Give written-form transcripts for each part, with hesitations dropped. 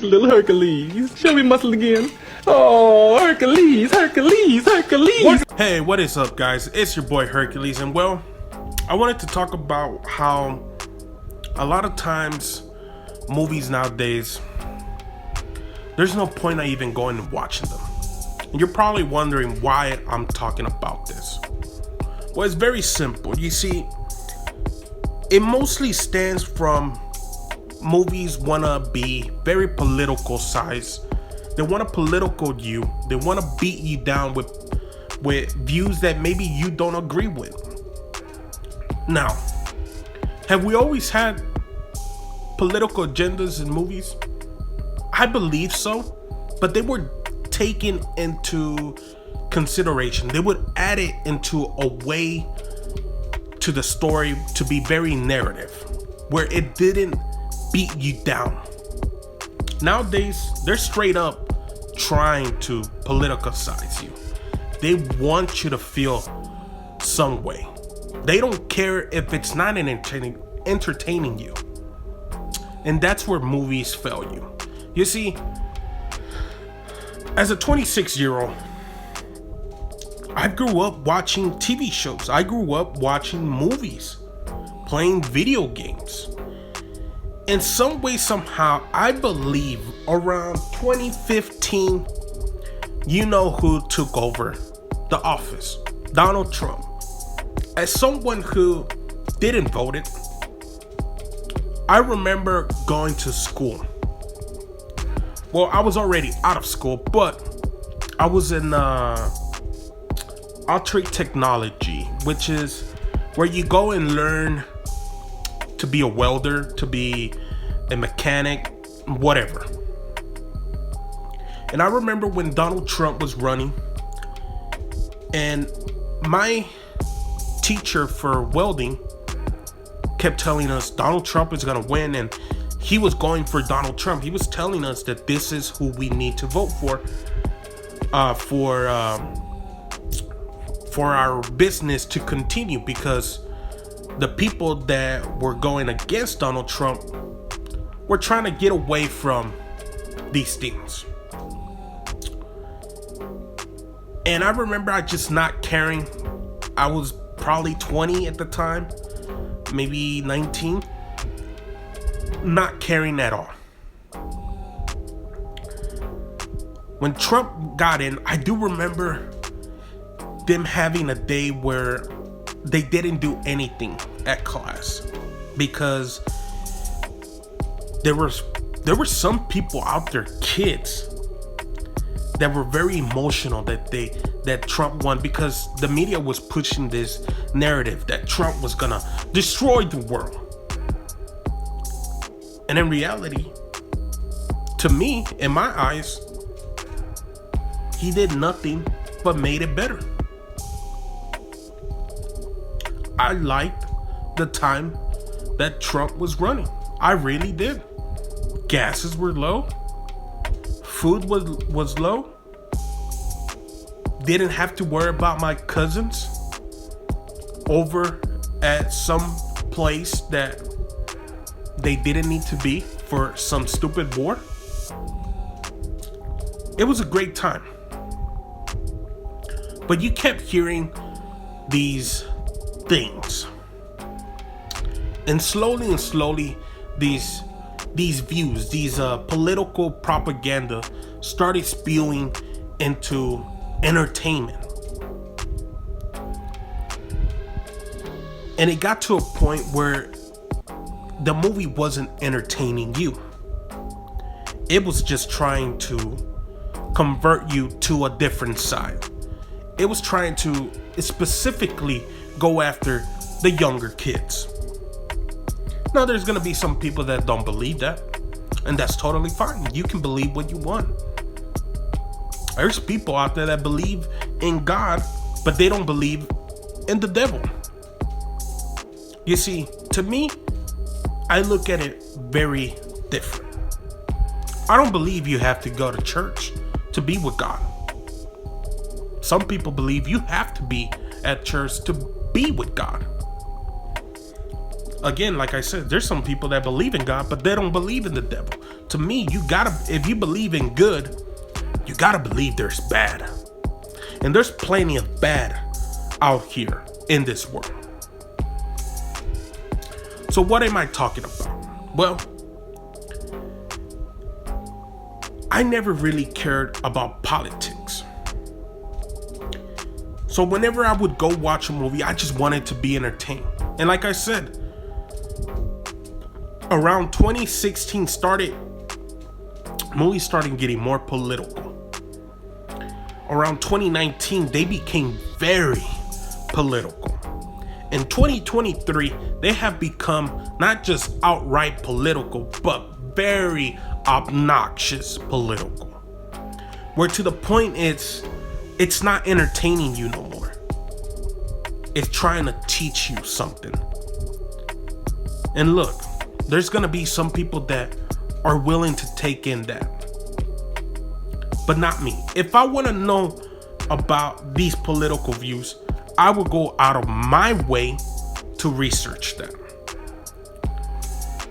Little Hercules. Show me muscle again. Oh, Hercules, Hercules, Hercules. Hey, what is up, guys? It's your boy Hercules, and well, I wanted to talk about how a lot of times movies nowadays, there's no point I even going and watching them. And you're probably wondering why I'm talking about this. Well, it's very simple. You see, it mostly stems from movies want to be very political size. They want to political you. They want to beat you down with views that maybe you don't agree with. Now, have we always had political agendas in movies? I believe so, but they were taken into consideration. They would add it into a way to the story to be very narrative, where it didn't beat you down. Nowadays, they're straight up trying to politicize you. They want you to feel some way. They don't care if it's not entertaining you. And that's where movies fail you. You see, as a 26-year-old, I grew up watching TV shows. I grew up watching movies, playing video games. In some way, somehow, I believe around 2015, you know who took over the office? Donald Trump. As someone who didn't vote it, I remember going to school. Well, I was already out of school, but I was in Alternate Technology, which is where you go and learn to be a welder, to be a mechanic, whatever. And I remember when Donald Trump was running, and my teacher for welding kept telling us Donald Trump is gonna win, and he was going for Donald Trump. He was telling us that this is who we need to vote for our business to continue, because the people that were going against Donald Trump were trying to get away from these things. And I remember I just not caring. I was probably 20 at the time, maybe 19, not caring at all. When Trump got in, I do remember them having a day where they didn't do anything at class, because there were some people out there, kids, that were very emotional that Trump won, because the media was pushing this narrative that Trump was gonna destroy the world. And in reality, to me, in my eyes, he did nothing but made it better. I liked the time that Trump was running. I really did. Gases were low. Food was low. Didn't have to worry about my cousins over at some place that they didn't need to be for some stupid war. It was a great time. But you kept hearing these things, and slowly these views, these political propaganda started spewing into entertainment, and it got to a point where the movie wasn't entertaining you. It was just trying to convert you to a different side. It was trying to specifically go after the younger kids. Now, there's gonna be some people that don't believe that, and that's totally fine. You can believe what you want. There's people out there that believe in God, but they don't believe in the devil. You see, to me, I look at it very different. I don't believe you have to go to church to be with God. Some people believe you have to be at church to be with God. again, like I said, there's some people that believe in God, but they don't believe in the devil. To me, if you believe in good, you gotta believe there's bad. And there's plenty of bad out here in this world. So what am I talking about? Well, I never really cared about politics. So whenever I would go watch a movie, I just wanted to be entertained. And like I said, around 2016 movies started getting more political. Around 2019, they became very political. In 2023, they have become not just outright political, but very obnoxious political. Where to the point it's not entertaining you no more. It's trying to teach you something. And look, there's gonna be some people that are willing to take in that. But not me. If I wanna know about these political views, I will go out of my way to research them.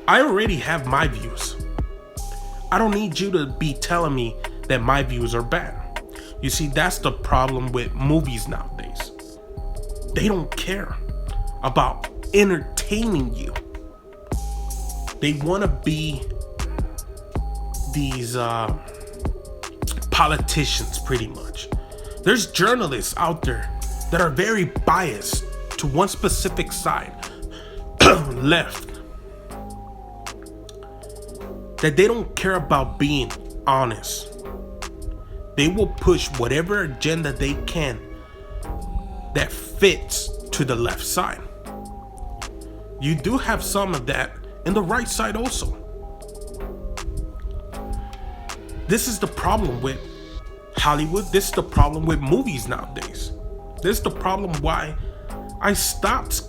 I already have my views. I don't need you to be telling me that my views are bad. You see, that's the problem with movies nowadays. They don't care about entertaining you. They want to be these politicians, pretty much. There's journalists out there that are very biased to one specific side, left, that they don't care about being honest. They will push whatever agenda they can that fits to the left side. You do have some of that in the right side also. This is the problem with Hollywood. This is the problem with movies nowadays. This is the problem why I stopped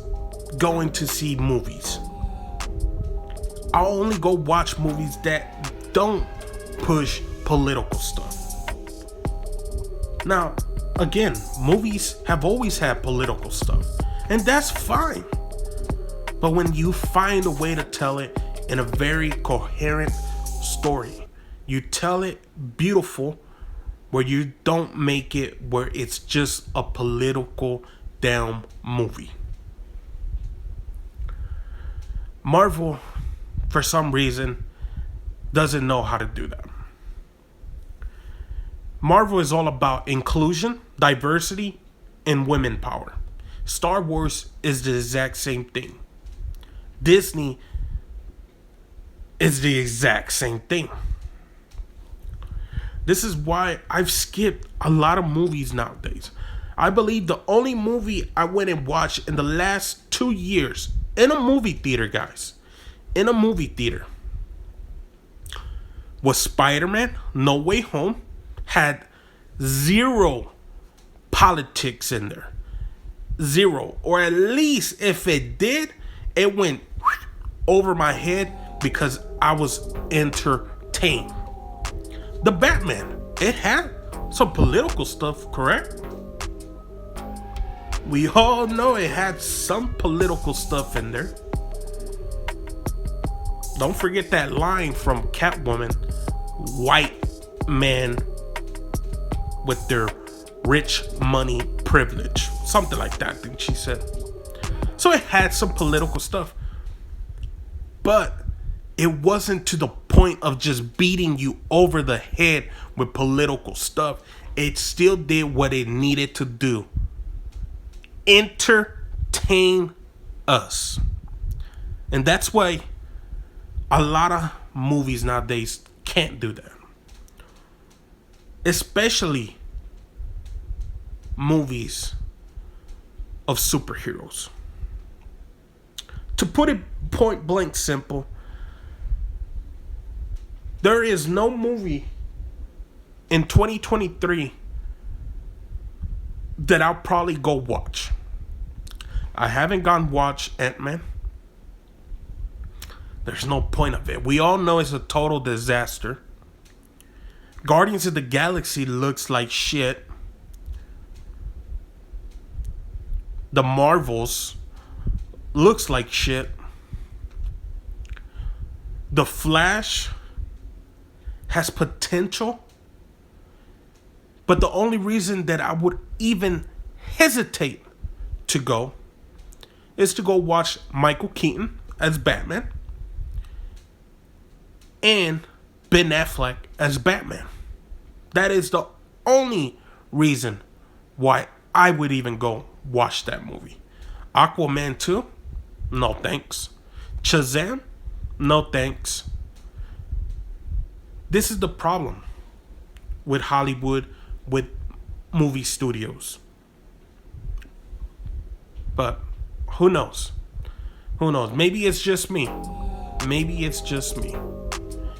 going to see movies. I'll only go watch movies that don't push political stuff. Now, again, movies have always had political stuff, and that's fine. But when you find a way to tell it in a very coherent story, you tell it beautiful, where you don't make it where it's just a political down movie. Marvel, for some reason, doesn't know how to do that. Marvel is all about inclusion, diversity, and women power. Star Wars is the exact same thing. Disney is the exact same thing. This is why I've skipped a lot of movies nowadays. I believe the only movie I went and watched in the last 2 years in a movie theater, guys, in a movie theater, was Spider-Man No Way Home. Had zero politics in there. Zero. Or at least if it did, it went over my head because I was entertained. The Batman, it had some political stuff, correct? We all know it had some political stuff in there. Don't forget that line from Catwoman, white man with their rich money privilege. Something like that, I think she said. So it had some political stuff. But it wasn't to the point of just beating you over the head with political stuff. It still did what it needed to do. Entertain us. And that's why a lot of movies nowadays can't do that. Especially movies of superheroes. To put it point blank simple, there is no movie in 2023 that I'll probably go watch. I haven't gone watch Ant-Man. There's no point of it. We all know it's a total disaster. Guardians of the Galaxy looks like shit. The Marvels looks like shit. The Flash has potential, but the only reason that I would even hesitate to go is to go watch Michael Keaton as Batman and Ben Affleck as Batman. That is the only reason why I would even go watch that movie. Aquaman 2? No thanks. Shazam? No thanks. This is the problem with Hollywood, with movie studios. But who knows? Who knows? Maybe it's just me. Maybe it's just me.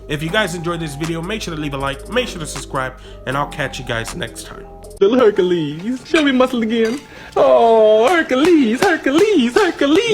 If you guys enjoyed this video, make sure to leave a like, make sure to subscribe, and I'll catch you guys next time. Little Hercules, show me muscle again. Oh, Hercules, Hercules, Hercules.